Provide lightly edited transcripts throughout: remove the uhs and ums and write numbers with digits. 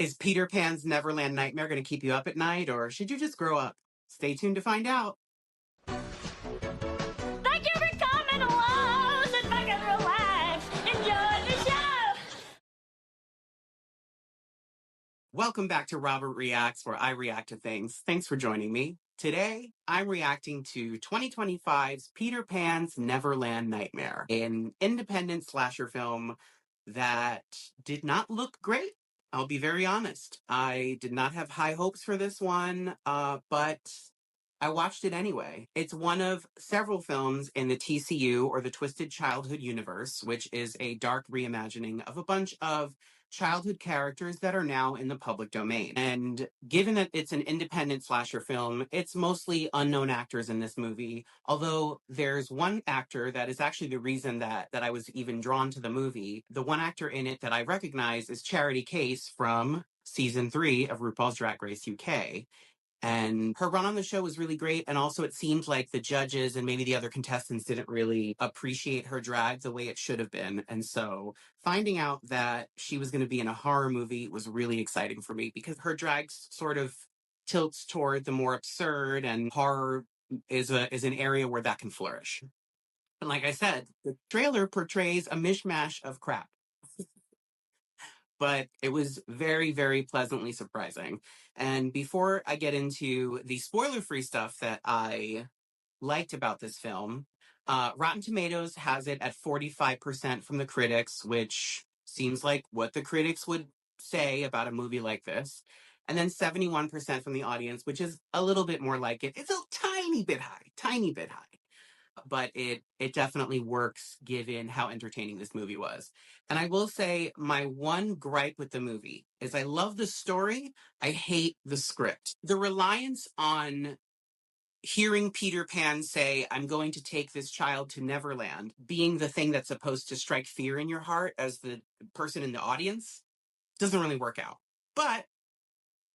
Is Peter Pan's Neverland Nightmare going to keep you up at night, or should you just grow up? Stay tuned to find out. Thank you for coming along. Sit back and relax. Enjoy the show. Welcome back to Robert Reacts, where I react to things. Thanks for joining me. Today, I'm reacting to 2025's Peter Pan's Neverland Nightmare, an independent slasher film that did not look great. I'll be very honest. I did not have high hopes for this one, but I watched it anyway. It's one of several films in the TCU, or the Twisted Childhood universe, which is a dark reimagining of a bunch of childhood characters that are now in the public domain. And given that it's an independent slasher film, it's mostly unknown actors in this movie, although there's one actor that is actually the reason that I was even drawn to the movie. The one actor in it that I recognize is Charity Case from season 3 of RuPaul's Drag Race UK. And her run on the show was really great. And also, it seemed like the judges and maybe the other contestants didn't really appreciate her drag the way it should have been. And so finding out that she was going to be in a horror movie was really exciting for me, because her drag sort of tilts toward the more absurd, and horror is an area where that can flourish. And like I said, the trailer portrays a mishmash of crap. But it was very, very pleasantly surprising. And before I get into the spoiler-free stuff that I liked about this film, Rotten Tomatoes has it at 45% from the critics, which seems like what the critics would say about a movie like this. And then 71% from the audience, which is a little bit more like it. It's a tiny bit high. But it definitely works given how entertaining this movie was. And I will say, my one gripe with the movie is I love the story, I hate the script. The reliance on hearing Peter Pan say, "I'm going to take this child to Neverland," being the thing that's supposed to strike fear in your heart as the person in the audience, doesn't really work out. But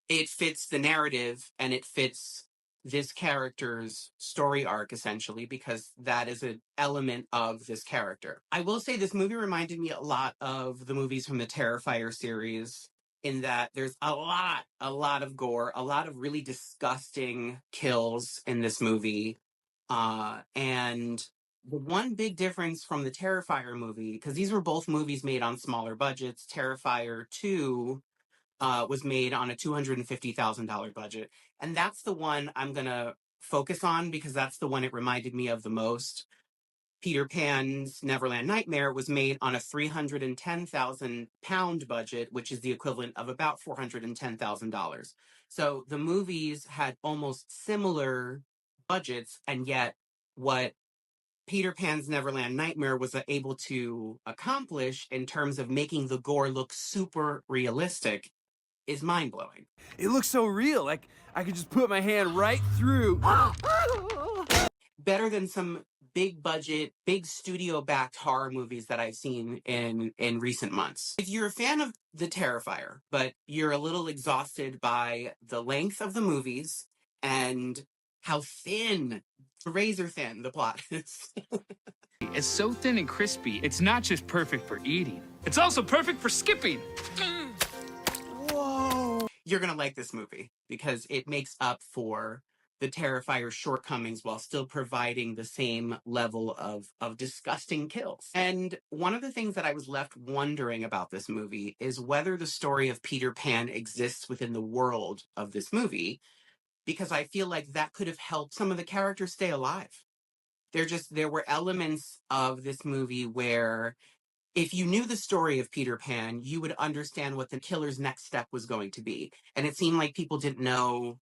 it fits the narrative, and it fits this character's story arc, essentially, because that is an element of this character. I will say this movie reminded me a lot of the movies from the Terrifier series, in that there's a lot of gore, a lot of really disgusting kills in this movie. And the one big difference from the Terrifier movie, because these were both movies made on smaller budgets, Terrifier 2 was made on a $250,000 budget. And that's the one I'm going to focus on, because that's the one it reminded me of the most. Peter Pan's Neverland Nightmare was made on a £310,000 budget, which is the equivalent of about $410,000. So the movies had almost similar budgets, and yet what Peter Pan's Neverland Nightmare was able to accomplish in terms of making the gore look super realistic is mind-blowing. It looks so real, like I could just put my hand right through. Better than some big budget, big studio-backed horror movies that I've seen in recent months. If you're a fan of The Terrifier, but you're a little exhausted by the length of the movies and how thin, razor thin, the plot is. It's so thin and crispy, it's not just perfect for eating. It's also perfect for skipping. Whoa! You're gonna like this movie, because it makes up for the Terrifier's shortcomings while still providing the same level of disgusting kills. And one of the things that I was left wondering about this movie is whether the story of Peter Pan exists within the world of this movie, because I feel like that could have helped some of the characters stay alive. There were elements of this movie where, if you knew the story of Peter Pan, you would understand what the killer's next step was going to be. And it seemed like people didn't know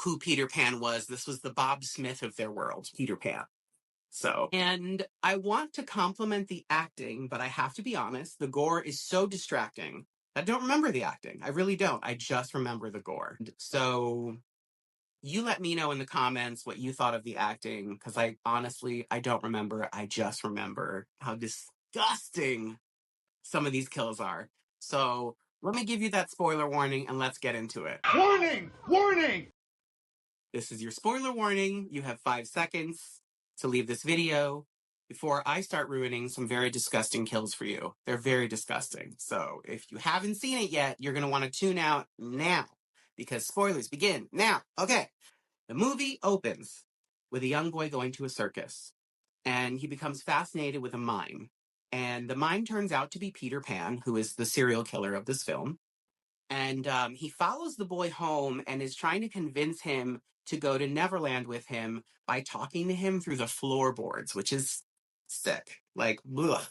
who Peter Pan was. This was the Bob Smith of their world, Peter Pan. So, and I want to compliment the acting, but I have to be honest, the gore is so distracting. I don't remember the acting. I really don't. I just remember the gore. So you let me know in the comments what you thought of the acting, because I don't remember. I just remember how disgusting some of these kills are. So let me give you that spoiler warning, and let's get into it. Warning! Warning! This is your spoiler warning. You have 5 seconds to leave this video before I start ruining some very disgusting kills for you. They're very disgusting. So if you haven't seen it yet, you're going to want to tune out now because spoilers begin now. Okay. The movie opens with a young boy going to a circus and he becomes fascinated with a mime. And the mime turns out to be Peter Pan, who is the serial killer of this film. And he follows the boy home and is trying to convince him to go to Neverland with him by talking to him through the floorboards, which is sick. Like, ugh.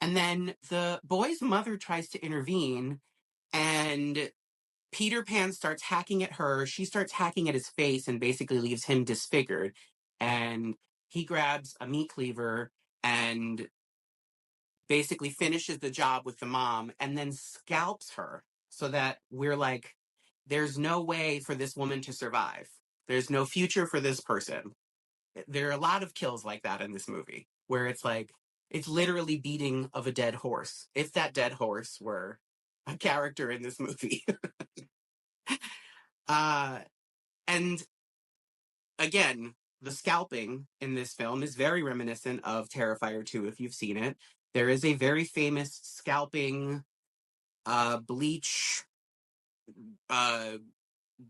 And then the boy's mother tries to intervene, and Peter Pan starts hacking at her. She starts hacking at his face and basically leaves him disfigured. And he grabs a meat cleaver and basically finishes the job with the mom and then scalps her so that we're like, there's no way for this woman to survive. There's no future for this person. There are a lot of kills like that in this movie where it's like, it's literally beating of a dead horse. If that dead horse were a character in this movie. And again, the scalping in this film is very reminiscent of Terrifier 2, if you've seen it. There is a very famous scalping, bleach,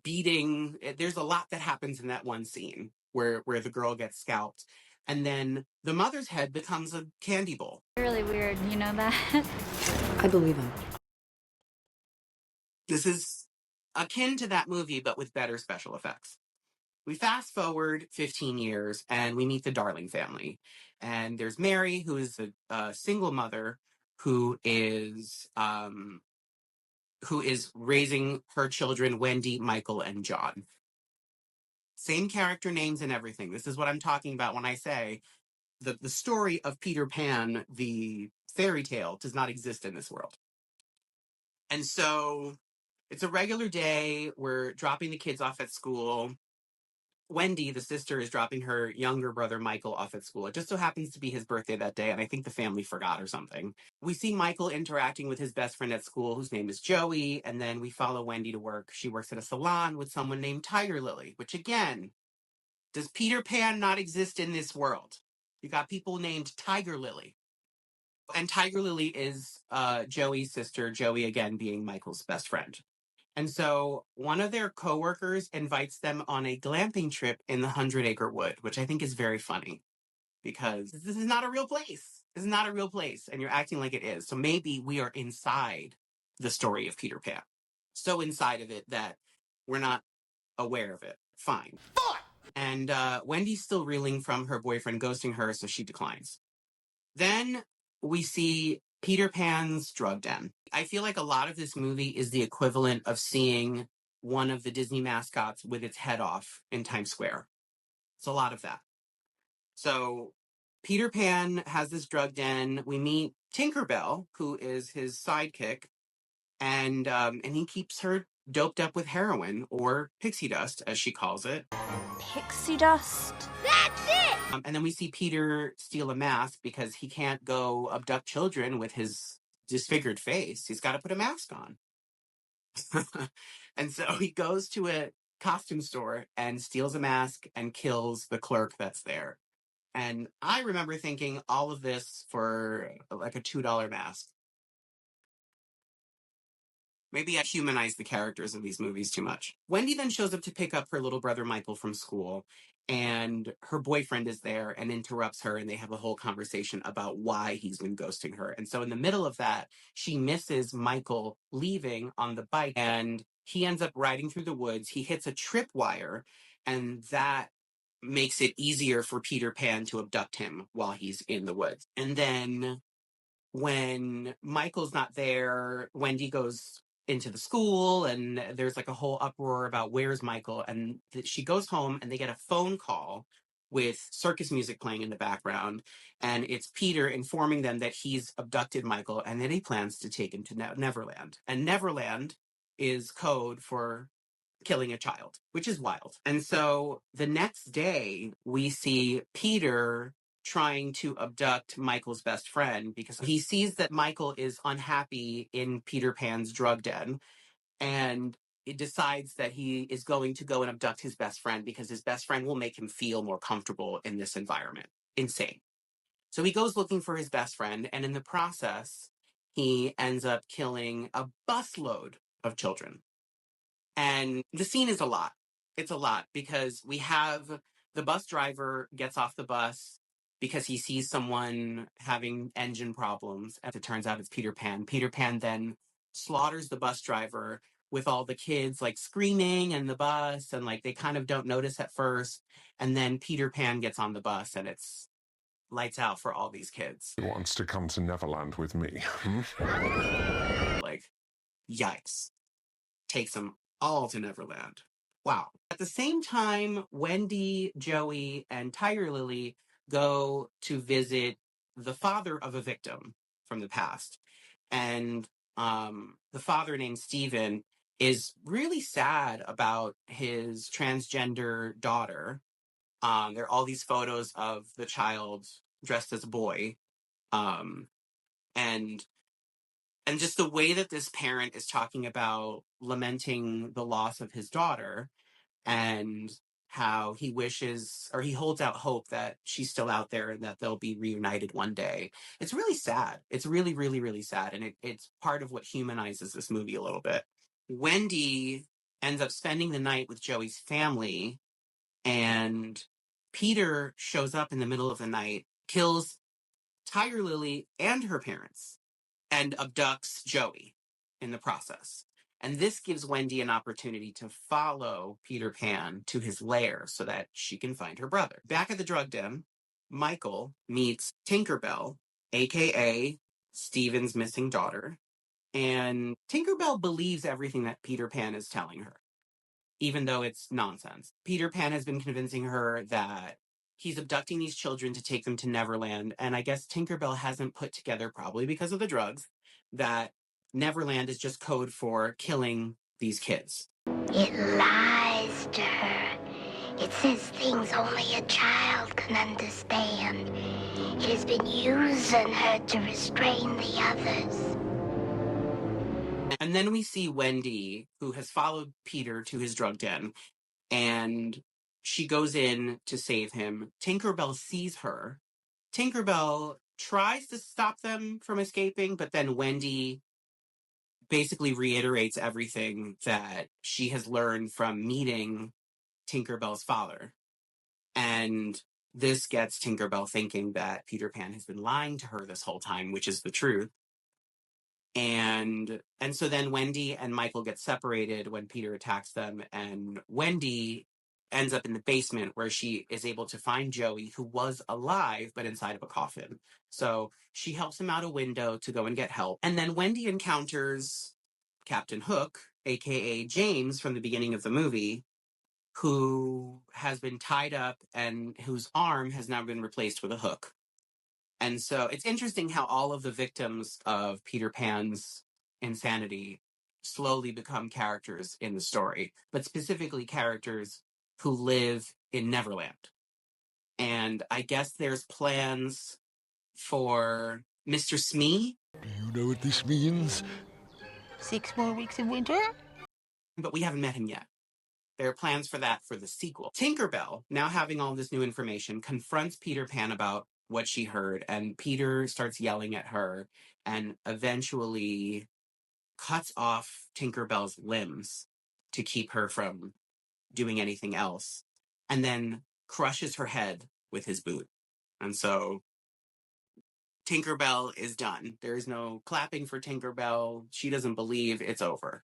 beating. There's a lot that happens in that one scene where the girl gets scalped. And then the mother's head becomes a candy bowl. Really weird, you know that? I believe him. This is akin to that movie, but with better special effects. We fast forward 15 years and we meet the Darling family. And there's Mary, who is a single mother who is raising her children, Wendy, Michael, and John. Same character names and everything. This is what I'm talking about when I say the story of Peter Pan, the fairy tale, does not exist in this world. And so it's a regular day. We're dropping the kids off at school. Wendy, the sister, is dropping her younger brother, Michael, off at school. It just so happens to be his birthday that day, and I think the family forgot or something. We see Michael interacting with his best friend at school, whose name is Joey, and then we follow Wendy to work. She works at a salon with someone named Tiger Lily, which, again, does Peter Pan not exist in this world? You got people named Tiger Lily. And Tiger Lily is Joey's sister, Joey, again, being Michael's best friend. And so one of their coworkers invites them on a glamping trip in the 100-Acre Wood, which I think is very funny because this is not a real place. This is not a real place, and you're acting like it is. So maybe we are inside the story of Peter Pan. So inside of it that we're not aware of it. Fine. And Wendy's still reeling from her boyfriend ghosting her, so she declines. Then we see Peter Pan's drug den. I feel like a lot of this movie is the equivalent of seeing one of the Disney mascots with its head off in Times Square. It's a lot of that. So Peter Pan has this drug den. We meet Tinkerbell, who is his sidekick, and he keeps her doped up with heroin, or pixie dust, as she calls it. Pixie dust. That's it! And then we see Peter steal a mask because he can't go abduct children with his disfigured face. He's got to put a mask on. And so he goes to a costume store and steals a mask and kills the clerk that's there. And I remember thinking all of this for like a $2 mask. Maybe I humanize the characters of these movies too much. Wendy then shows up to pick up her little brother Michael from school, and her boyfriend is there and interrupts her, and they have a whole conversation about why he's been ghosting her. And so in the middle of that, she misses Michael leaving on the bike, and he ends up riding through the woods. He hits a tripwire, and that makes it easier for Peter Pan to abduct him while he's in the woods. And then when Michael's not there, Wendy goes into the school and there's like a whole uproar about where's Michael, and she goes home and they get a phone call with circus music playing in the background, and it's Peter informing them that he's abducted Michael and that he plans to take him to Neverland. And Neverland is code for killing a child, which is wild. And so the next day we see Peter trying to abduct Michael's best friend because he sees that Michael is unhappy in Peter Pan's drug den, and it decides that he is going to go and abduct his best friend because his best friend will make him feel more comfortable in this environment. insane. So he goes looking for his best friend, and in the process, he ends up killing a busload of children. And the scene is a lot. It's a lot because we have the bus driver gets off the bus because he sees someone having engine problems. And it turns out it's Peter Pan. Peter Pan then slaughters the bus driver with all the kids like screaming and the bus, and like they kind of don't notice at first. And then Peter Pan gets on the bus and it's lights out for all these kids. He wants to come to Neverland with me. Like, yikes. Takes them all to Neverland. Wow. At the same time, Wendy, Joey, and Tiger Lily go to visit the father of a victim from the past. And the father, named Steven, is really sad about his transgender daughter. There are all these photos of the child dressed as a boy. And just the way that this parent is talking about lamenting the loss of his daughter and how he wishes, or he holds out hope that she's still out there and that they'll be reunited one day. It's really sad. It's really, really, really sad. And it's part of what humanizes this movie a little bit. Wendy ends up spending the night with Joey's family, and Peter shows up in the middle of the night, kills Tiger Lily and her parents, and abducts Joey in the process. And this gives Wendy an opportunity to follow Peter Pan to his lair so that she can find her brother. Back at the drug den, Michael meets Tinkerbell, aka Steven's missing daughter. And Tinkerbell believes everything that Peter Pan is telling her, even though it's nonsense. Peter Pan has been convincing her that he's abducting these children to take them to Neverland. And I guess Tinkerbell hasn't put together, probably because of the drugs, that Neverland is just code for killing these kids. It lies to her. It says things only a child can understand. It has been using her to restrain the others. And then we see Wendy, who has followed Peter to his drug den, and she goes in to save him. Tinkerbell sees her. Tinkerbell tries to stop them from escaping, but then Wendy basically reiterates everything that she has learned from meeting Tinkerbell's father. And this gets Tinkerbell thinking that Peter Pan has been lying to her this whole time, which is the truth. And so then Wendy and Michael get separated when Peter attacks them, and Wendy ends up in the basement where she is able to find Joey, who was alive but inside of a coffin. So she helps him out a window to go and get help. And then Wendy encounters Captain Hook, aka James from the beginning of the movie, who has been tied up and whose arm has now been replaced with a hook. And so it's interesting how all of the victims of Peter Pan's insanity slowly become characters in the story, but specifically characters who live in Neverland. And I guess there's plans for Mr. Smee. Do you know what this means? 6 more weeks of winter? But we haven't met him yet. There are plans for that for the sequel. Tinkerbell, now having all this new information, confronts Peter Pan about what she heard, and Peter starts yelling at her and eventually cuts off Tinkerbell's limbs to keep her from doing anything else, and then crushes her head with his boot. And so Tinkerbell is done. There is no clapping for Tinkerbell. She doesn't believe. It's over.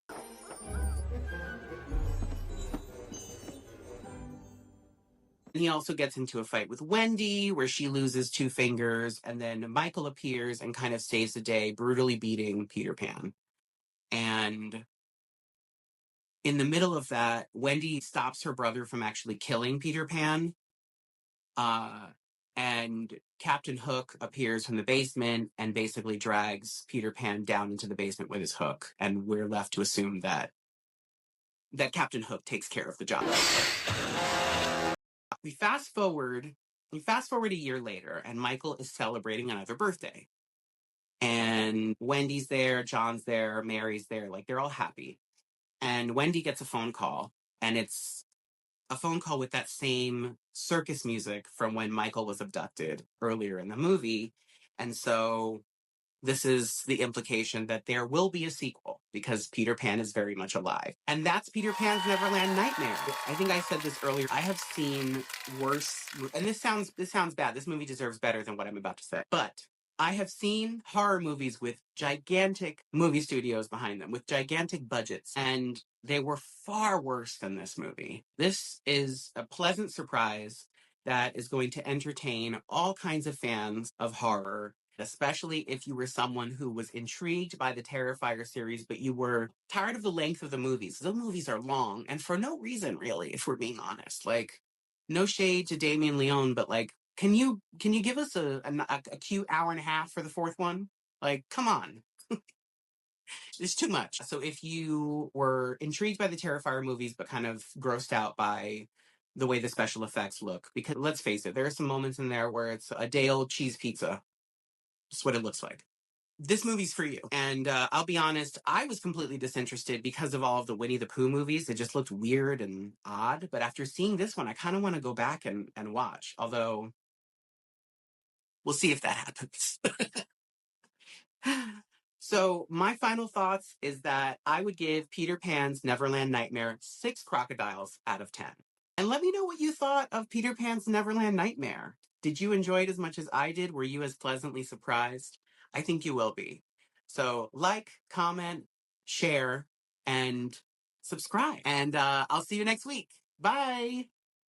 He also gets into a fight with Wendy where she loses 2 fingers, and then Michael appears and kind of saves the day, brutally beating Peter Pan. And in the middle of that, Wendy stops her brother from actually killing Peter Pan. And Captain Hook appears from the basement and basically drags Peter Pan down into the basement with his hook. And we're left to assume that Captain Hook takes care of the job. We fast forward a year later, and Michael is celebrating another birthday. And Wendy's there, John's there, Mary's there, like they're all happy. And Wendy gets a phone call, and it's a phone call with that same circus music from when Michael was abducted earlier in the movie. And so this is the implication that there will be a sequel because Peter Pan is very much alive. And that's Peter Pan's Neverland Nightmare. I think I said this earlier. I have seen worse, and this sounds bad. This movie deserves better than what I'm about to say. But I have seen horror movies with gigantic movie studios behind them, with gigantic budgets, and they were far worse than this movie. This is a pleasant surprise that is going to entertain all kinds of fans of horror, especially if you were someone who was intrigued by the Terrifier series, but you were tired of the length of the movies. Those movies are long, and for no reason, really, if we're being honest. Like, no shade to Damien Leone, but like, can you give us a cute hour and a half for the fourth one? Like, come on. It's too much. So if you were intrigued by the Terrifier movies, but kind of grossed out by the way the special effects look, because let's face it, there are some moments in there where it's a day old cheese pizza. That's what it looks like. This movie's for you. And I'll be honest, I was completely disinterested because of all of the Winnie the Pooh movies. It just looked weird and odd. But after seeing this one, I kind of want to go back and watch. Although, we'll see if that happens. So my final thoughts is that I would give Peter Pan's Neverland Nightmare 6 crocodiles out of 10. And let me know what you thought of Peter Pan's Neverland Nightmare. Did you enjoy it as much as I did? Were you as pleasantly surprised? I think you will be. So like, comment, share, and subscribe. And I'll see you next week. Bye.